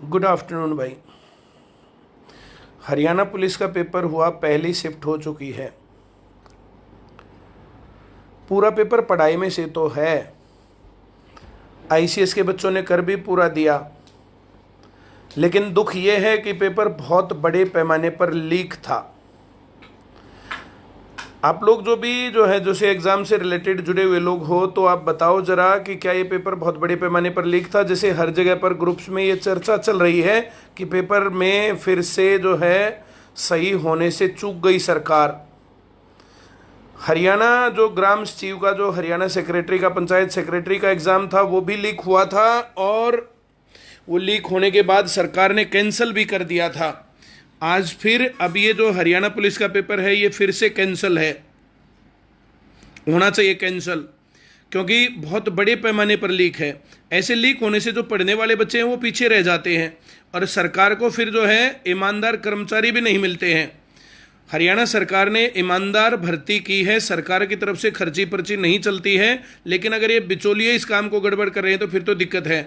Good afternoon भाई। Haryana police का paper हुआ, पहली शिफ्ट हो चुकी है। पूरा पेपर पढ़ाई में से तो है, आईसीएस के बच्चों ने कर भी पूरा दिया, लेकिन दुख ये है कि पेपर बहुत बड़े पैमाने पर लीक था। आप लोग जो है जैसे एग्ज़ाम से रिलेटेड जुड़े हुए लोग हो, तो आप बताओ ज़रा कि क्या ये पेपर बहुत बड़े पैमाने पर लीक था। जैसे हर जगह पर ग्रुप्स में ये चर्चा चल रही है कि पेपर में फिर से जो है सही होने से चूक गई सरकार। हरियाणा जो ग्राम सचिव का, जो हरियाणा सेक्रेटरी का, पंचायत सेक्रेटरी का एग्ज़ाम था, वो भी लीक हुआ था, और वो लीक होने के बाद सरकार ने कैंसिल भी कर दिया था। आज फिर अब ये जो हरियाणा पुलिस का पेपर है, ये फिर से कैंसिल है, होना चाहिए कैंसिल, क्योंकि बहुत बड़े पैमाने पर लीक है। ऐसे लीक होने से जो पढ़ने वाले बच्चे हैं वो पीछे रह जाते हैं, और सरकार को फिर जो है ईमानदार कर्मचारी भी नहीं मिलते हैं। हरियाणा सरकार ने ईमानदार भर्ती की है, सरकार की तरफ से खर्ची पर्ची नहीं चलती है, लेकिन अगर ये बिचौलिए इस काम को गड़बड़ कर रहे हैं तो फिर तो दिक्कत है।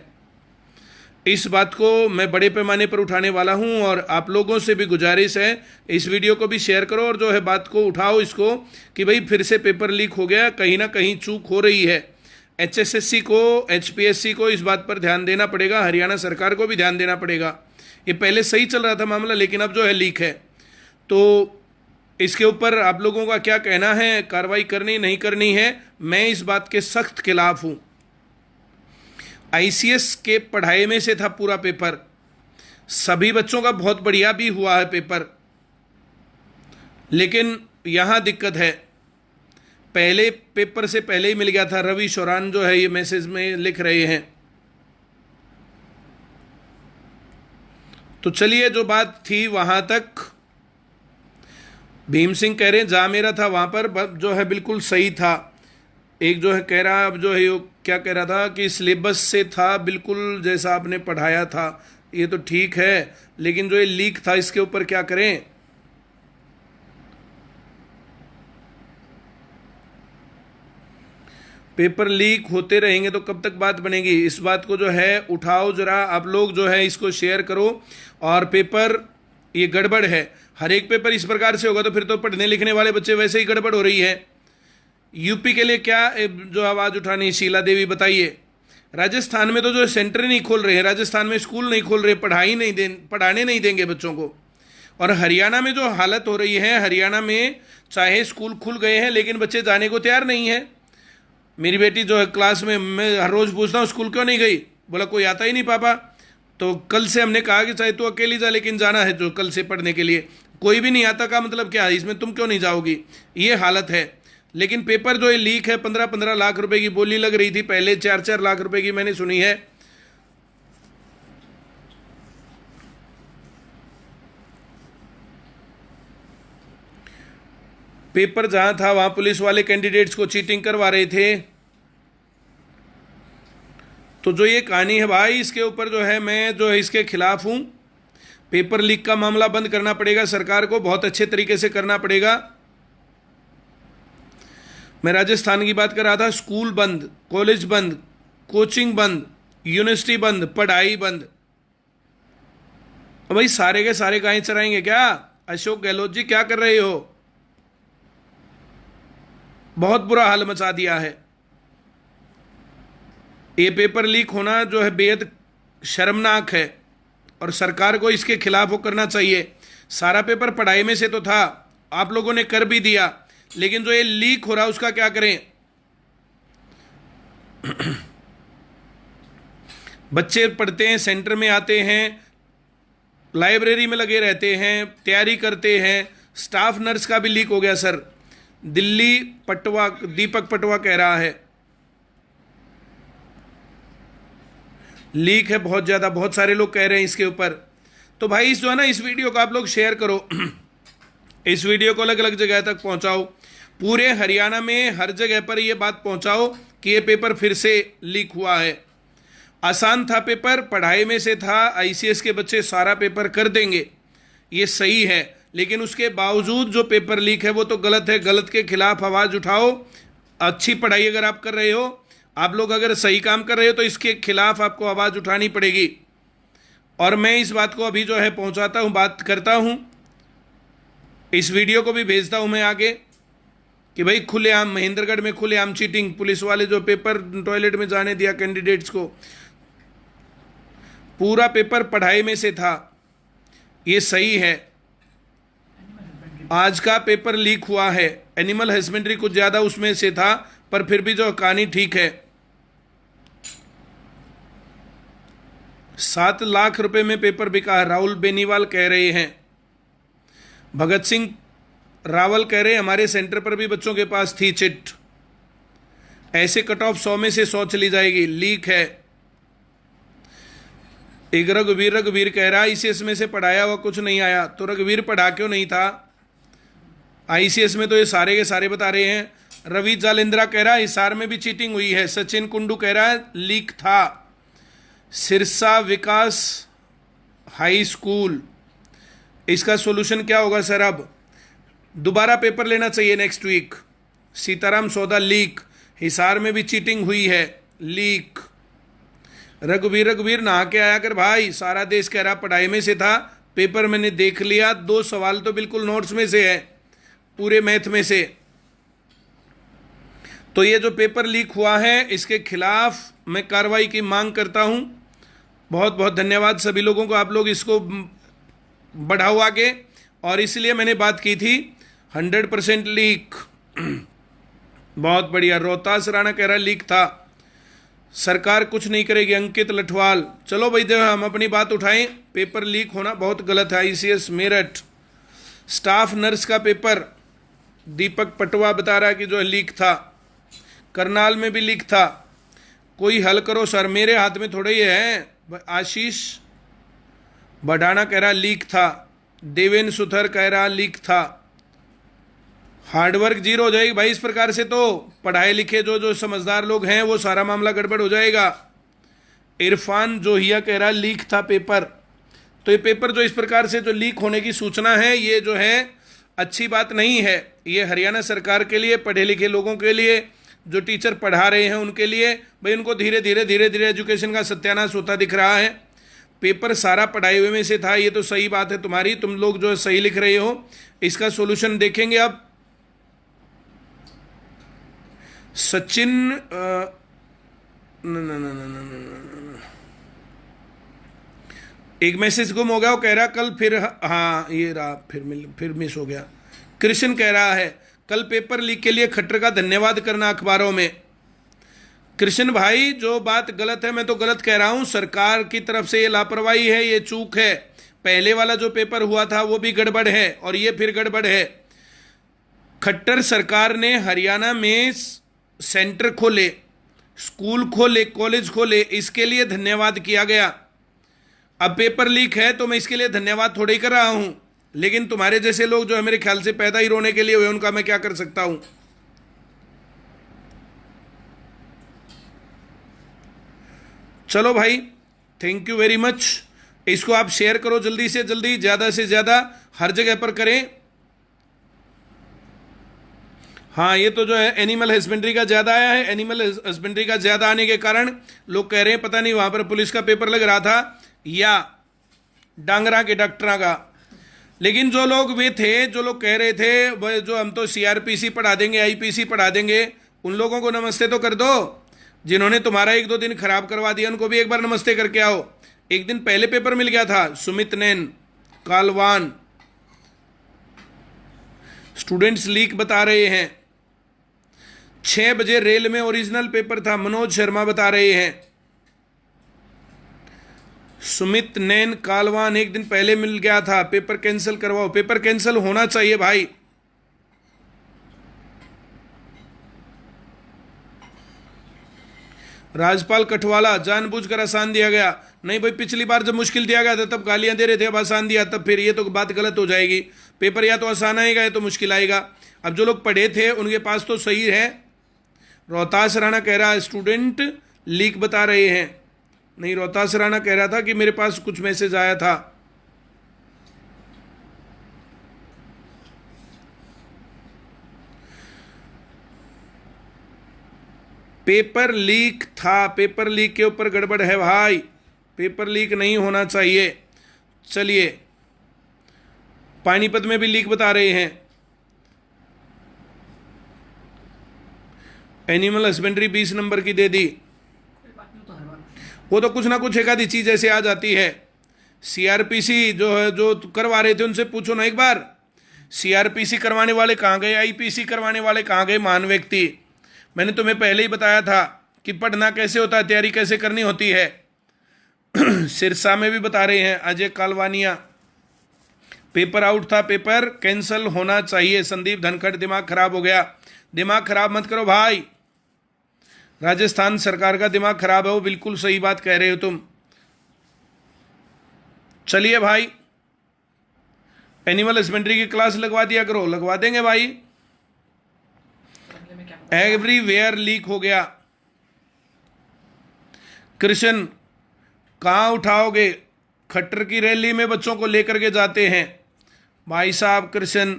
इस बात को मैं बड़े पैमाने पर उठाने वाला हूं, और आप लोगों से भी गुजारिश है, इस वीडियो को भी शेयर करो और जो है बात को उठाओ इसको, कि भाई फिर से पेपर लीक हो गया, कहीं ना कहीं चूक हो रही है। एचएसएससी को, एचपीएससी को इस बात पर ध्यान देना पड़ेगा, हरियाणा सरकार को भी ध्यान देना पड़ेगा। ये पहले सही चल रहा था मामला, लेकिन अब जो है लीक है, तो इसके ऊपर आप लोगों का क्या कहना है, कार्रवाई करनी नहीं करनी है? मैं इस बात के सख्त खिलाफ हूं। आईसीएस के पढ़ाई में से था पूरा पेपर, सभी बच्चों का बहुत बढ़िया भी हुआ है पेपर, लेकिन यहां दिक्कत है। पहले पेपर से पहले ही मिल गया था। रवि शौरान जो है ये मैसेज में लिख रहे हैं। तो चलिए, जो बात थी वहां तक। भीम सिंह कह रहे हैं जहां मेरा था वहां पर जो है बिल्कुल सही था। एक जो है कह रहा, अब जो है क्या कह रहा था कि सिलेबस से था बिल्कुल जैसा आपने पढ़ाया था, ये तो ठीक है, लेकिन जो ये लीक था इसके ऊपर क्या करें? पेपर लीक होते रहेंगे तो कब तक बात बनेगी? इस बात को जो है उठाओ जरा, आप लोग जो है इसको शेयर करो। और पेपर ये गड़बड़ है, हर एक पेपर इस प्रकार से होगा तो फिर तो पढ़ने लिखने वाले बच्चे वैसे ही गड़बड़ हो रही है। यूपी के लिए क्या जो आवाज़ उठानी, शीला देवी बताइए। राजस्थान में तो जो सेंटर नहीं खोल रहे हैं, राजस्थान में स्कूल नहीं खोल रहे, पढ़ाने नहीं देंगे बच्चों को। और हरियाणा में जो हालत हो रही है, हरियाणा में चाहे स्कूल खुल गए हैं लेकिन बच्चे जाने को तैयार नहीं है। मेरी बेटी जो है क्लास में, मैं हर रोज़ पूछता हूँ स्कूल क्यों नहीं गई, बोला कोई आता ही नहीं पापा। तो कल से हमने कहा कि चाहे तू अकेली जा, लेकिन जाना है जो कल से पढ़ने के लिए। कोई भी नहीं आता का मतलब क्या है, इसमें तुम क्यों नहीं जाओगी? ये हालत है। लेकिन पेपर जो है लीक है, 15-15 लाख रुपए की बोली लग रही थी पहले, 4-4 लाख रुपए की मैंने सुनी है। पेपर जहां था वहां पुलिस वाले कैंडिडेट्स को चीटिंग करवा रहे थे। तो जो ये कहानी है भाई, इसके ऊपर जो है मैं जो है इसके खिलाफ हूं। पेपर लीक का मामला बंद करना पड़ेगा, सरकार को बहुत अच्छे तरीके से करना पड़ेगा। मैं राजस्थान की बात कर रहा था, स्कूल बंद, कॉलेज बंद, कोचिंग बंद, यूनिवर्सिटी बंद, पढ़ाई बंद। भाई सारे के सारे गाय चराएंगे क्या? अशोक गहलोत जी क्या कर रहे हो? बहुत बुरा हाल मचा दिया है। ये पेपर लीक होना जो है बेहद शर्मनाक है, और सरकार को इसके खिलाफ वो करना चाहिए। सारा पेपर पढ़ाई में से तो था, आप लोगों ने कर भी दिया, लेकिन जो ये लीक हो रहा है उसका क्या करें? बच्चे पढ़ते हैं, सेंटर में आते हैं, लाइब्रेरी में लगे रहते हैं, तैयारी करते हैं। स्टाफ नर्स का भी लीक हो गया सर, दिल्ली पटवा, दीपक पटवा कह रहा है लीक है बहुत ज़्यादा, बहुत सारे लोग कह रहे हैं इसके ऊपर। तो भाई इस जो है ना, इस वीडियो को आप लोग शेयर करो इस वीडियो को अलग अलग जगह तक पहुंचाओ, पूरे हरियाणा में हर जगह पर ये बात पहुंचाओ कि ये पेपर फिर से लीक हुआ है। आसान था पेपर, पढ़ाई में से था, आईसीएस के बच्चे सारा पेपर कर देंगे, ये सही है, लेकिन उसके बावजूद जो पेपर लीक है वो तो गलत है। गलत के खिलाफ आवाज़ उठाओ। अच्छी पढ़ाई अगर आप कर रहे हो, आप लोग अगर सही काम कर रहे हो, तो इसके खिलाफ आपको आवाज़ उठानी पड़ेगी। और मैं इस बात को अभी जो है पहुंचाता हूं, बात करता हूं, इस वीडियो को भी भेजता हूं मैं आगे कि भाई खुलेआम महेंद्रगढ़ में खुलेआम चीटिंग, पुलिस वाले जो पेपर टॉयलेट में जाने दिया कैंडिडेट्स को, पूरा पेपर पढ़ाई में से था, ये सही है। आज का पेपर लीक हुआ है, एनिमल हस्बेंड्री कुछ ज्यादा उसमें से था, पर फिर भी जो कहानी ठीक है। 7 लाख रुपए में पेपर बिका है, राहुल बेनीवाल कह रहे हैं। भगत सिंह रावल कह रहे हैं हमारे सेंटर पर भी बच्चों के पास थी चिट, ऐसे कट ऑफ 100 में से 100 चली जाएगी, लीक है। एक रघुवीर कह रहा आईसीएस में से पढ़ाया हुआ कुछ नहीं आया, तो रघुवीर पढ़ा क्यों नहीं था? आईसीएस में तो ये सारे के सारे बता रहे हैं। रवि जालेंद्रा कह रहा है हिसार में भी चीटिंग हुई है। सचिन कुंडू कह रहा है लीक था। सिरसा विकास हाई स्कूल, इसका सॉल्यूशन क्या होगा सर? अब दोबारा पेपर लेना चाहिए नेक्स्ट वीक। सीताराम सौदा लीक, हिसार में भी चीटिंग हुई है, लीक। रघुवीर नहा के आया कर भाई, सारा देश कह रहा पढ़ाई में से था, पेपर मैंने देख लिया, 2 सवाल तो बिल्कुल नोट्स में से है, पूरे मैथ में से। तो ये जो पेपर लीक हुआ है इसके खिलाफ मैं कार्रवाई की मांग करता हूं। बहुत बहुत धन्यवाद सभी लोगों को, आप लोग इसको बढ़ाओ आगे। और इसलिए मैंने बात की थी 100% लीक। बहुत बढ़िया। रोहतास राणा कह रहा लीक था, सरकार कुछ नहीं करेगी। अंकित लठवाल, चलो भाई देखो हम अपनी बात उठाएं, पेपर लीक होना बहुत गलत है। आईसीएस मेरठ स्टाफ नर्स का पेपर दीपक पटवा बता रहा है कि जो है लीक था। करनाल में भी लीक था, कोई हल करो सर, मेरे हाथ में थोड़े ही है। आशीष बढ़ाना कह रहा लीक था। देवेंद्र सुथर कह रहा लीक था। हार्डवर्क जीरो हो जाएगी भाई इस प्रकार से, तो पढ़ाए लिखे जो समझदार लोग हैं वो सारा मामला गड़बड़ हो जाएगा। इरफान जोहिया कह रहा लीक था पेपर। तो ये पेपर जो इस प्रकार से जो लीक होने की सूचना है, ये जो है अच्छी बात नहीं है। ये हरियाणा सरकार के लिए, पढ़े लिखे लोगों के लिए, जो टीचर पढ़ा रहे हैं उनके लिए, भाई उनको धीरे धीरे एजुकेशन का सत्यानाश होता दिख रहा है। पेपर सारा पढ़ाई हुए में से था, ये तो सही बात है तुम्हारी, तुम लोग जो सही लिख रहे हो। इसका सॉल्यूशन देखेंगे अब। सचिन एक मैसेज गुम हो गया, वो कह रहा कल फिर, हाँ ये रहा, फिर मिस हो गया। कृष्ण कह रहा है कल पेपर लीक के लिए खट्टर का धन्यवाद करना अखबारों में। कृष्ण भाई जो बात गलत है, मैं तो गलत कह रहा हूं, सरकार की तरफ से ये लापरवाही है, ये चूक है। पहले वाला जो पेपर हुआ था वो भी गड़बड़ है और ये फिर गड़बड़ है। खट्टर सरकार ने हरियाणा में सेंटर खोले, स्कूल खोले, कॉलेज खोले, इसके लिए धन्यवाद किया गया। अब पेपर लीक है तो मैं इसके लिए धन्यवाद थोड़ी कर रहा हूं, लेकिन तुम्हारे जैसे लोग जो है मेरे ख्याल से पैदा ही रोने के लिए हुए, उनका मैं क्या कर सकता हूं। चलो भाई, थैंक यू वेरी मच। इसको आप शेयर करो जल्दी से जल्दी, ज्यादा से ज्यादा हर जगह पर करें। हाँ ये तो जो है एनिमल हस्बेंड्री का ज्यादा आया है। एनिमल हस्बेंड्री का ज्यादा आने के कारण लोग कह रहे हैं पता नहीं वहां पर पुलिस का पेपर लग रहा था या डांगरा के डॉक्टरा का। लेकिन जो लोग वे थे, जो लोग कह रहे थे वह जो हम तो सीआरपीसी पढ़ा देंगे, आईपीसी पढ़ा देंगे, उन लोगों को नमस्ते तो कर दो। जिन्होंने तुम्हारा 1-2 दिन खराब करवा दिया उनको भी एक बार नमस्ते करके आओ। एक दिन पहले पेपर मिल गया था, सुमित नैन कालवान। स्टूडेंट्स लीक बता रहे हैं। 6 बजे रेल में ओरिजिनल पेपर था, मनोज शर्मा बता रहे हैं। सुमित नैन कालवान एक दिन पहले मिल गया था, पेपर कैंसिल करवाओ। पेपर कैंसिल होना चाहिए भाई। राजपाल कठवाला, जानबूझकर आसान दिया गया। नहीं भाई, पिछली बार जब मुश्किल दिया गया था तब गालियां दे रहे थे, अब आसान दिया तब फिर ये तो बात गलत हो जाएगी। पेपर या तो आसान आएगा या तो मुश्किल आएगा। अब जो लोग पढ़े थे उनके पास तो सही है। रोहतास राणा कह रहा है स्टूडेंट लीक बता रहे हैं। नहीं, रोहतास राणा कह रहा था कि मेरे पास कुछ मैसेज आया था। पेपर लीक था, पेपर लीक के ऊपर गड़बड़ है भाई। पेपर लीक नहीं होना चाहिए। चलिए, पानीपत में भी लीक बता रहे हैं। एनिमल हस्बेंड्री 20 नंबर की दे दी। वो तो कुछ ना कुछ एक आधी चीज ऐसे आ जाती है। सीआरपीसी जो है, जो करवा रहे थे उनसे पूछो ना एक बार, सीआरपीसी करवाने वाले कहाँ गए, आईपीसी करवाने वाले कहाँ गए, महान व्यक्ति। मैंने तुम्हें पहले ही बताया था कि पढ़ना कैसे होता है, तैयारी कैसे करनी होती है। सिरसा में भी बता रहे हैं अजय कालवानिया, पेपर आउट था, पेपर कैंसल होना चाहिए। संदीप धनखड़, दिमाग खराब हो गया। दिमाग खराब मत करो भाई, राजस्थान सरकार का दिमाग खराब है, वो बिल्कुल सही बात कह रहे हो तुम। चलिए भाई, एनिमल हस्बेंड्री की क्लास लगवा दिया करो। लगवा देंगे भाई। एवरीवेयर लीक हो गया। कृष्ण, कहां उठाओगे? खट्टर की रैली में बच्चों को लेकर के जाते हैं। भाई साहब कृष्ण,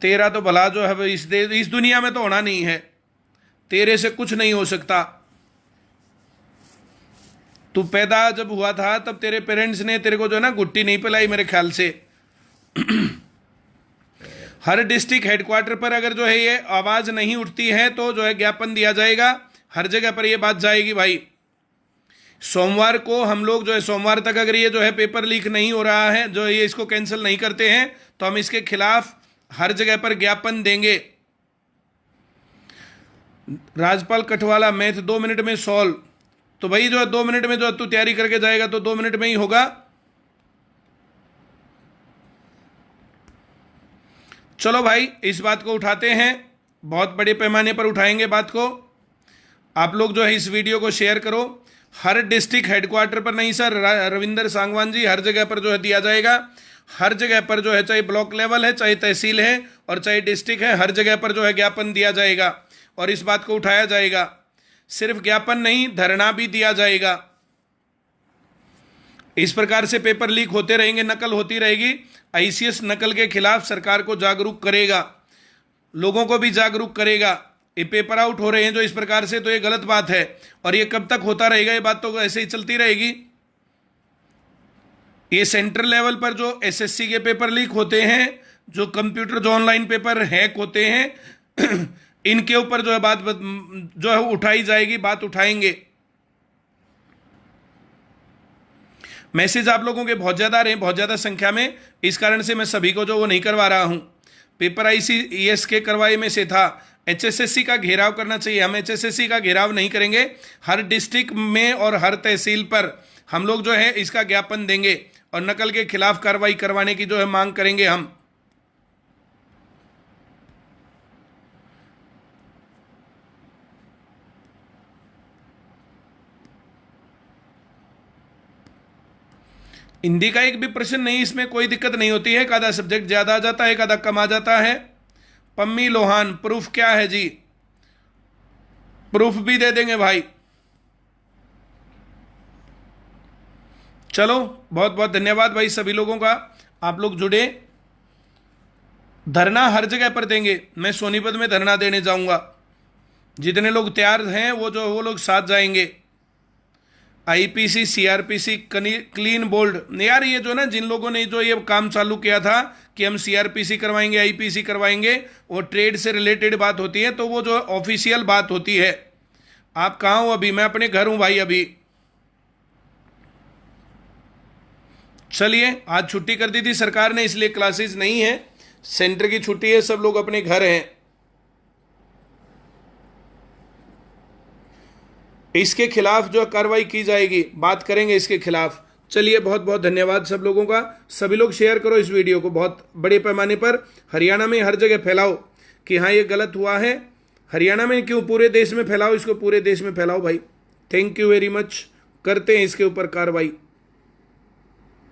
तेरा तो भला जो है इस दुनिया में तो होना नहीं है, तेरे से कुछ नहीं हो सकता। तू पैदा जब हुआ था तब तेरे पेरेंट्स ने तेरे को जो है ना गुट्टी नहीं पिलाई मेरे ख्याल से। हर डिस्ट्रिक्ट हेडक्वार्टर पर अगर जो है ये आवाज नहीं उठती है तो जो है ज्ञापन दिया जाएगा, हर जगह पर ये बात जाएगी भाई। सोमवार को हम लोग जो है, सोमवार तक अगर ये जो है पेपर लीक नहीं हो रहा है, जो ये इसको कैंसिल नहीं करते हैं, तो हम इसके खिलाफ हर जगह पर ज्ञापन देंगे। राजपाल कठवाला, मैथ 2 मिनट में सॉल्व। तो भाई जो है 2 मिनट में जो तू तैयारी करके जाएगा तो 2 मिनट में ही होगा। चलो भाई, इस बात को उठाते हैं, बहुत बड़े पैमाने पर उठाएंगे बात को। आप लोग जो है इस वीडियो को शेयर करो। हर डिस्ट्रिक्ट हेडक्वार्टर पर नहीं सर, रविंदर सांगवान जी, हर जगह पर जो है दिया जाएगा। हर जगह पर जो है, चाहे ब्लॉक लेवल है, चाहे तहसील है और चाहे डिस्ट्रिक्ट है, हर जगह पर जो है ज्ञापन दिया जाएगा और इस बात को उठाया जाएगा। सिर्फ ज्ञापन नहीं, धरना भी दिया जाएगा। इस प्रकार से पेपर लीक होते रहेंगे, नकल होती रहेगी। आईसीएस नकल के खिलाफ सरकार को जागरूक करेगा, लोगों को भी जागरूक करेगा। ये पेपर आउट हो रहे हैं जो इस प्रकार से, तो ये गलत बात है और ये कब तक होता रहेगा? ये बात तो ऐसे ही चलती रहेगी। ये सेंट्रल लेवल पर जो एसएससी के पेपर लीक होते हैं, जो कंप्यूटर जो ऑनलाइन पेपर हैक होते हैं, इनके ऊपर जो है बात जो है उठाई जाएगी, बात उठाएंगे। मैसेज आप लोगों के बहुत ज़्यादा आ रहे हैं, बहुत ज़्यादा संख्या में, इस कारण से मैं सभी को जो वो नहीं करवा रहा हूं। पेपर आईसीएस के करवाए में से था, एचएसएससी का घेराव करना चाहिए। हम एचएसएससी का घेराव नहीं करेंगे, हर डिस्ट्रिक्ट में और हर तहसील पर हम लोग जो है इसका ज्ञापन देंगे और नकल के खिलाफ कार्रवाई करवाने की जो है मांग करेंगे हम। हिंदी का एक भी प्रश्न नहीं, इसमें कोई दिक्कत नहीं होती है। एक आधा सब्जेक्ट ज्यादा आ जाता है, एक आधा कम आ जाता है। पम्मी लोहान, प्रूफ क्या है जी? प्रूफ भी दे देंगे भाई। चलो, बहुत बहुत धन्यवाद भाई सभी लोगों का, आप लोग जुड़े। धरना हर जगह पर देंगे। मैं सोनीपत में धरना देने जाऊंगा, जितने लोग तैयार हैं वो लोग साथ जाएंगे। IPC, CrPC, clean bowled. यार ये जो ना, जिन लोगों ने जो ये काम चालू किया था कि हम सीआरपीसी करवाएंगे, आईपीसी करवाएंगे, वो ट्रेड से रिलेटेड बात होती है, तो वो जो ऑफिशियल बात होती है। आप कहाँ हो अभी? मैं अपने घर हूं भाई अभी। चलिए, आज छुट्टी कर दी थी सरकार ने, इसलिए क्लासेस नहीं है, सेंटर की छुट्टी है, सब लोग अपने घर हैं। इसके खिलाफ जो कार्रवाई की जाएगी, बात करेंगे इसके खिलाफ। चलिए, बहुत बहुत धन्यवाद सब लोगों का। सभी लोग शेयर करो इस वीडियो को, बहुत बड़े पैमाने पर हरियाणा में हर जगह फैलाओ कि हाँ ये गलत हुआ है। हरियाणा में क्यों, पूरे देश में फैलाओ इसको, पूरे देश में फैलाओ भाई। Thank you very much. करते हैं इसके ऊपर कार्रवाई।